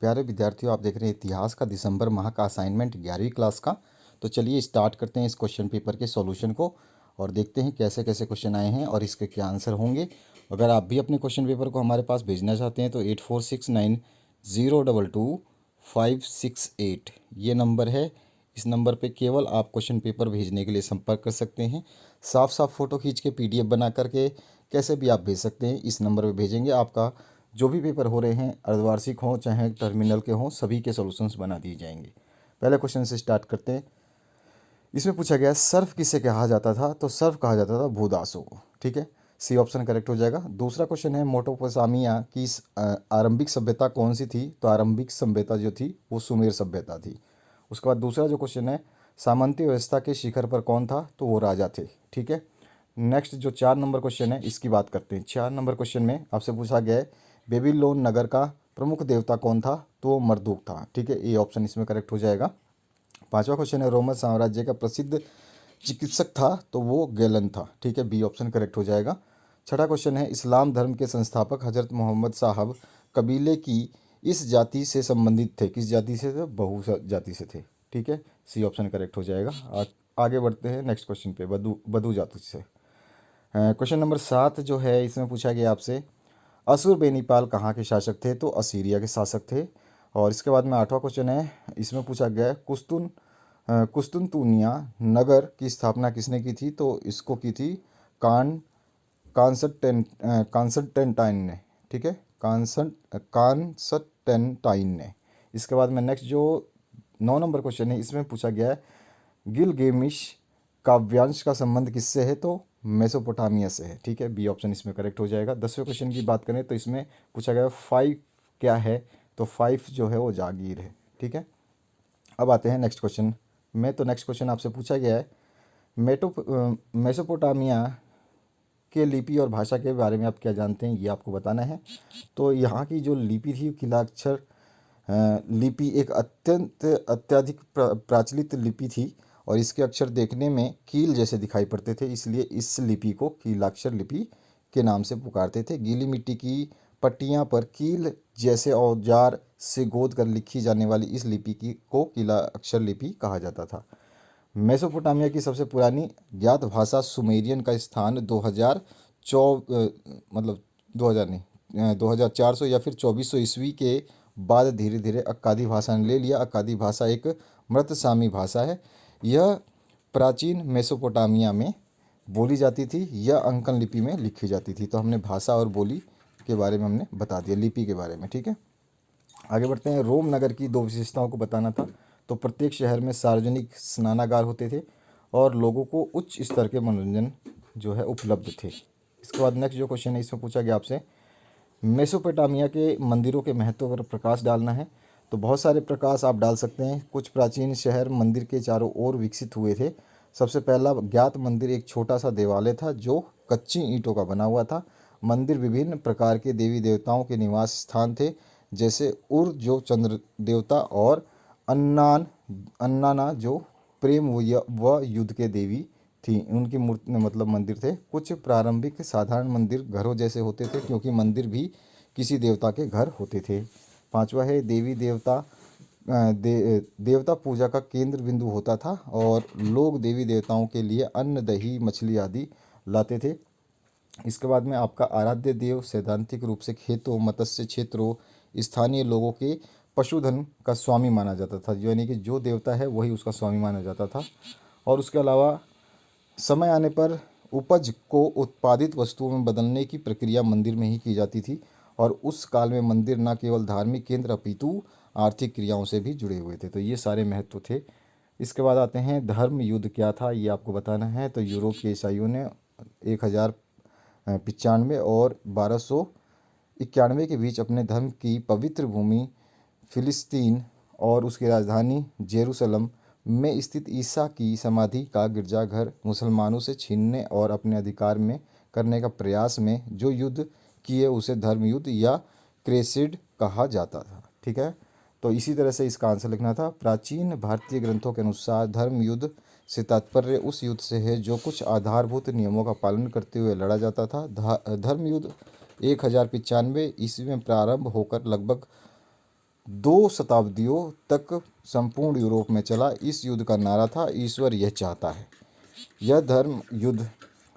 प्यारे विद्यार्थियों, आप देख रहे हैं इतिहास का दिसंबर माह का असाइनमेंट 11वीं क्लास का। तो चलिए स्टार्ट करते हैं इस क्वेश्चन पेपर के सॉल्यूशन को और देखते हैं कैसे कैसे क्वेश्चन आए हैं और इसके क्या आंसर होंगे। अगर आप भी अपने क्वेश्चन पेपर को हमारे पास भेजना चाहते हैं तो 8469022568 ये नंबर है। इस नंबर पे केवल आप क्वेश्चन पेपर भेजने के लिए संपर्क कर सकते हैं। साफ साफ फ़ोटो खींच के PDF बना करके कैसे भी आप भेज सकते हैं, इस नंबर पे भेजेंगे। आपका जो भी पेपर हो रहे हैं, अर्धवार्षिक हों चाहे टर्मिनल के हों, सभी के सॉल्यूशंस बना दिए जाएंगे। पहले क्वेश्चन से स्टार्ट करते हैं। इसमें पूछा गया सर्फ किसे कहा जाता था, तो सर्फ कहा जाता था भूदासों को। ठीक है, सी ऑप्शन करेक्ट हो जाएगा। दूसरा क्वेश्चन है मेसोपोटामिया की आरंभिक सभ्यता कौन सी थी, तो आरंभिक सभ्यता जो थी वो सुमेर सभ्यता थी। उसके बाद दूसरा जो क्वेश्चन है सामंती व्यवस्था के शिखर पर कौन था, तो वो राजा थे। ठीक है, नेक्स्ट जो 4 नंबर क्वेश्चन है इसकी बात करते हैं। 4 नंबर क्वेश्चन में आपसे पूछा गया है बेबीलोन नगर का प्रमुख देवता कौन था, तो वो मरदूक था। ठीक है, ए ऑप्शन इसमें करेक्ट हो जाएगा। 5वां क्वेश्चन है रोमन साम्राज्य का प्रसिद्ध चिकित्सक था, तो वो गैलन था। ठीक है, बी ऑप्शन करेक्ट हो जाएगा। 6वां क्वेश्चन है इस्लाम धर्म के संस्थापक हजरत मोहम्मद साहब कबीले की इस जाति से संबंधित थे, किस जाति से थे, बहु जाति से थे। ठीक है, सी ऑप्शन करेक्ट हो जाएगा। आगे बढ़ते हैं नेक्स्ट क्वेश्चन पे, बदू जाति से। क्वेश्चन नंबर 7 जो है इसमें पूछा गया आपसे असुर बेनीपाल कहाँ के शासक थे, तो असीरिया के शासक थे। और इसके बाद में 8वां क्वेश्चन है, इसमें पूछा गया है कुस्तुनतुनिया नगर की स्थापना किसने की थी, तो इसको की थी कॉन्स्टेंटाइन ने। ठीक है, कॉन्स्टेंटाइन ने। इसके बाद में नेक्स्ट जो 9 नंबर क्वेश्चन है इसमें पूछा गया है गिलगेमिश काव्यांश का संबंध किससे है, तो मेसोपोटामिया से है। ठीक है, बी ऑप्शन इसमें करेक्ट हो जाएगा। 10वें क्वेश्चन की बात करें तो इसमें पूछा गया 5 क्या है, तो 5 जो है वो जागीर है। ठीक है, अब आते हैं नेक्स्ट क्वेश्चन में। तो नेक्स्ट क्वेश्चन आपसे पूछा गया है मेसोपोटामिया के लिपि और भाषा के बारे में आप क्या जानते हैं, ये आपको बताना है। तो यहाँ की जो लिपि थी किलाक्षर लिपि एक अत्यधिक प्रचलित लिपि थी और इसके अक्षर देखने में कील जैसे दिखाई पड़ते थे, इसलिए इस लिपि को कीलाक्षर लिपि के नाम से पुकारते थे। गीली मिट्टी की पट्टियाँ पर कील जैसे औजार से गोद कर लिखी जाने वाली इस लिपि को कीलाक्षर लिपि कहा जाता था। मेसोपोटामिया की सबसे पुरानी ज्ञात भाषा सुमेरियन का स्थान 2000 नहीं 2400 या फिर 2400 ईस्वी के बाद धीरे धीरे अक्कादी भाषा ने ले लिया। अक्कादी भाषा एक मृत सामी भाषा है। यह प्राचीन मेसोपोटामिया में बोली जाती थी, यह अंकन लिपि में लिखी जाती थी। तो हमने भाषा और बोली के बारे में हमने बता दिया, लिपि के बारे में। ठीक है, आगे बढ़ते हैं। रोम नगर की 2 विशेषताओं को बताना था। तो प्रत्येक शहर में सार्वजनिक स्नानागार होते थे और लोगों को उच्च स्तर के मनोरंजन जो है उपलब्ध थे। इसके बाद नेक्स्ट जो क्वेश्चन है इसमें पूछा गया आपसे मेसोपोटामिया के मंदिरों के महत्व पर प्रकाश डालना है। तो बहुत सारे प्रकाश आप डाल सकते हैं। कुछ प्राचीन शहर मंदिर के चारों ओर विकसित हुए थे। सबसे पहला ज्ञात मंदिर एक छोटा सा देवालय था जो कच्ची ईंटों का बना हुआ था। मंदिर विभिन्न प्रकार के देवी देवताओं के निवास स्थान थे, जैसे उर जो चंद्र देवता और अन्नाना जो प्रेम व युद्ध के देवी थी, उनकी मूर्ति मतलब मंदिर थे। कुछ प्रारंभिक साधारण मंदिर घरों जैसे होते थे क्योंकि मंदिर भी किसी देवता के घर होते थे। 5वां है देवी देवता देवता पूजा का केंद्र बिंदु होता था और लोग देवी देवताओं के लिए अन्न दही मछली आदि लाते थे। इसके बाद में आपका आराध्य देव सैद्धांतिक रूप से खेतों मत्स्य क्षेत्रों स्थानीय लोगों के पशुधन का स्वामी माना जाता था, यानी कि जो देवता है वही उसका स्वामी माना जाता था। और उसके अलावा समय आने पर उपज को उत्पादित वस्तुओं में बदलने की प्रक्रिया मंदिर में ही की जाती थी और उस काल में मंदिर न केवल धार्मिक केंद्र अपितु आर्थिक क्रियाओं से भी जुड़े हुए थे। तो ये सारे महत्व थे। इसके बाद आते हैं धर्म युद्ध क्या था, ये आपको बताना है। तो यूरोप के ईसाइयों ने 1095 और 1291 के बीच अपने धर्म की पवित्र भूमि फिलिस्तीन और उसकी राजधानी जेरूसलम में स्थित ईसा की समाधि का गिरजाघर मुसलमानों से छीनने और अपने अधिकार में करने का प्रयास में जो युद्ध किए उसे धर्म युद्ध या क्रेसेड कहा जाता था। ठीक है, तो इसी तरह से इसका आंसर लिखना था। प्राचीन भारतीय ग्रंथों के अनुसार धर्म युद्ध से तात्पर्य उस युद्ध से है जो कुछ आधारभूत नियमों का पालन करते हुए लड़ा जाता था। धर्म युद्ध 1095 ईस्वी में प्रारंभ होकर लगभग 2 शताब्दियों तक संपूर्ण यूरोप में चला। इस युद्ध का नारा था, ईश्वर यह चाहता है। यह धर्म युद्ध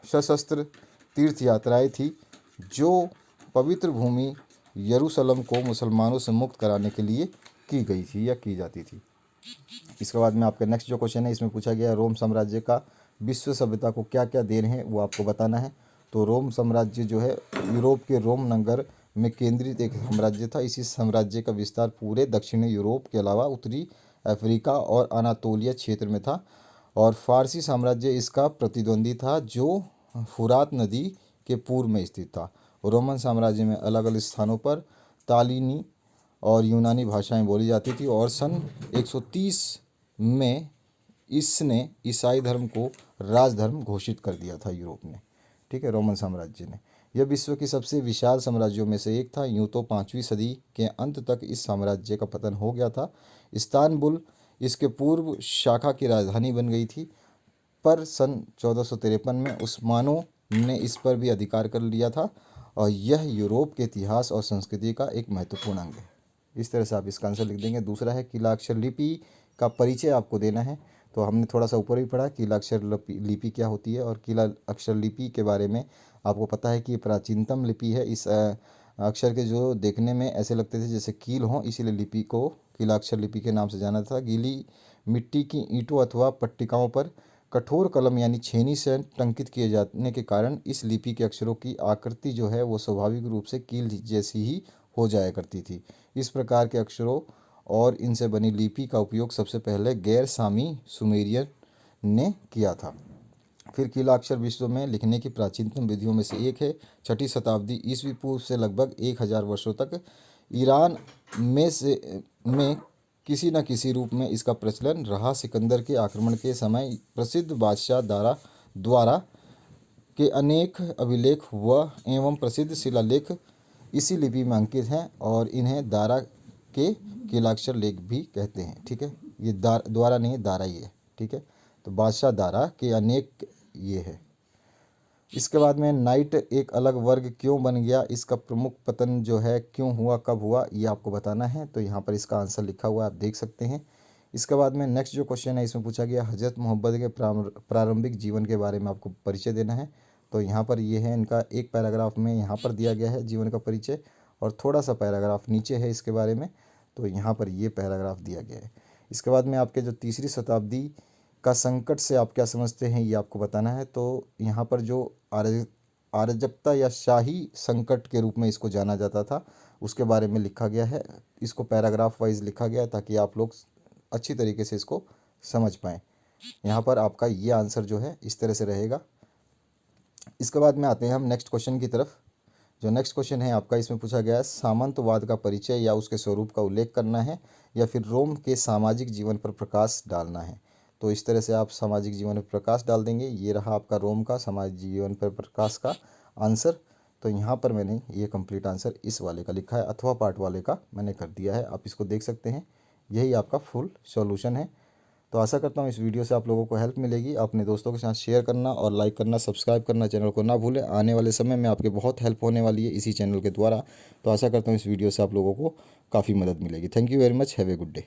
सशस्त्र तीर्थ यात्राएं थी जो पवित्र भूमि यरूशलेम को मुसलमानों से मुक्त कराने के लिए की गई थी या की जाती थी। इसके बाद में आपका नेक्स्ट जो क्वेश्चन है, इसमें पूछा गया रोम साम्राज्य का विश्व सभ्यता को क्या क्या देन है, वो आपको बताना है। तो रोम साम्राज्य जो है यूरोप के रोम नगर में केंद्रित एक साम्राज्य था। इसी साम्राज्य का विस्तार पूरे दक्षिणी यूरोप के अलावा उत्तरी अफ्रीका और अनातोलिया क्षेत्र में था। और फारसी साम्राज्य इसका प्रतिद्वंदी था जो फुरात नदी के पूर्व में स्थित था। रोमन साम्राज्य में अलग अलग स्थानों पर तालिनी और यूनानी भाषाएं बोली जाती थी और सन 130 में इसने ईसाई धर्म को राजधर्म घोषित कर दिया था यूरोप ने। ठीक है, रोमन साम्राज्य ने। यह विश्व की सबसे विशाल साम्राज्यों में से एक था। यूँ तो 5वीं सदी के अंत तक इस साम्राज्य का पतन हो गया था। इस्तांबुल इसके पूर्व शाखा की राजधानी बन गई थी, पर सन 1453 में उस्मानों ने इस पर भी अधिकार कर लिया था और यह यूरोप के इतिहास और संस्कृति का एक महत्वपूर्ण अंग है। इस तरह से आप इसका आंसर लिख देंगे। दूसरा है कीला अक्षर लिपि का परिचय आपको देना है। तो हमने थोड़ा सा ऊपर भी पढ़ा कीला अक्षर लिपि क्या होती है, और कीला अक्षर लिपि के बारे में आपको पता है कि ये प्राचीनतम लिपि है। इस अक्षर के जो देखने में ऐसे लगते थे जैसे कील हों, इसीलिए लिपि को कीला अक्षर लिपि के नाम से जाना था। गीली मिट्टी की ईंटों अथवा पट्टिकाओं पर कठोर कलम यानी छेनी से टंकित किए जाने के कारण इस लिपि के अक्षरों की आकृति जो है वो स्वाभाविक रूप से कील जैसी ही हो जाया करती थी। इस प्रकार के अक्षरों और इनसे बनी लिपि का उपयोग सबसे पहले गैर सामी सुमेरियन ने किया था। फिर कीला अक्षर विश्व में लिखने की प्राचीनतम विधियों में से एक है। 6ठी शताब्दी ईस्वी पूर्व से लगभग 1000 वर्षों तक ईरान में किसी न किसी रूप में इसका प्रचलन रहा। सिकंदर के आक्रमण के समय प्रसिद्ध बादशाह दारा द्वारा के अनेक अभिलेख व एवं प्रसिद्ध शिलालेख इसी लिपि में अंकित हैं और इन्हें दारा के कीलाक्षर लेख भी कहते हैं। ठीक है, ये द्वारा नहीं है, दारा ही है। ठीक है, तो बादशाह दारा के अनेक ये है। इसके बाद में नाइट एक अलग वर्ग क्यों बन गया, इसका प्रमुख पतन जो है क्यों हुआ, कब हुआ, ये आपको बताना है। तो यहाँ पर इसका आंसर लिखा हुआ आप देख सकते हैं। इसके बाद में नेक्स्ट जो क्वेश्चन है इसमें पूछा गया हज़रत मोहम्मद के प्रारंभिक जीवन के बारे में आपको परिचय देना है। तो यहाँ पर ये है इनका एक पैराग्राफ में यहाँ पर दिया गया है जीवन का परिचय, और थोड़ा सा पैराग्राफ नीचे है इसके बारे में। तो यहाँ पर ये पैराग्राफ दिया गया है। इसके बाद में आपके जो 3री शताब्दी का संकट से आप क्या समझते हैं ये आपको बताना है। तो यहाँ पर जो अराजकता या शाही संकट के रूप में इसको जाना जाता था उसके बारे में लिखा गया है। इसको पैराग्राफ वाइज लिखा गया है ताकि आप लोग अच्छी तरीके से इसको समझ पाएँ। यहाँ पर आपका ये आंसर जो है इस तरह से रहेगा। इसके बाद में आते हैं हम नेक्स्ट क्वेश्चन की तरफ। जो नेक्स्ट क्वेश्चन है आपका इसमें पूछा गया है सामंतवाद का परिचय या उसके स्वरूप का उल्लेख करना है या फिर रोम के सामाजिक जीवन पर प्रकाश डालना है। तो इस तरह से आप सामाजिक जीवन पर प्रकाश डाल देंगे। ये रहा आपका रोम का सामाजिक जीवन पर प्रकाश का आंसर। तो यहाँ पर मैंने ये कंप्लीट आंसर इस वाले का लिखा है, अथवा पार्ट वाले का मैंने कर दिया है। आप इसको देख सकते हैं, यही आपका फुल सॉल्यूशन है। तो आशा करता हूँ इस वीडियो से आप लोगों को हेल्प मिलेगी। अपने दोस्तों के साथ शेयर करना और लाइक करना, सब्सक्राइब करना चैनल को ना भूलें। आने वाले समय में आपके बहुत हेल्प होने वाली है इसी चैनल के द्वारा। तो आशा करता हूँ इस वीडियो से आप लोगों को काफ़ी मदद मिलेगी। Thank you very much, have a good day.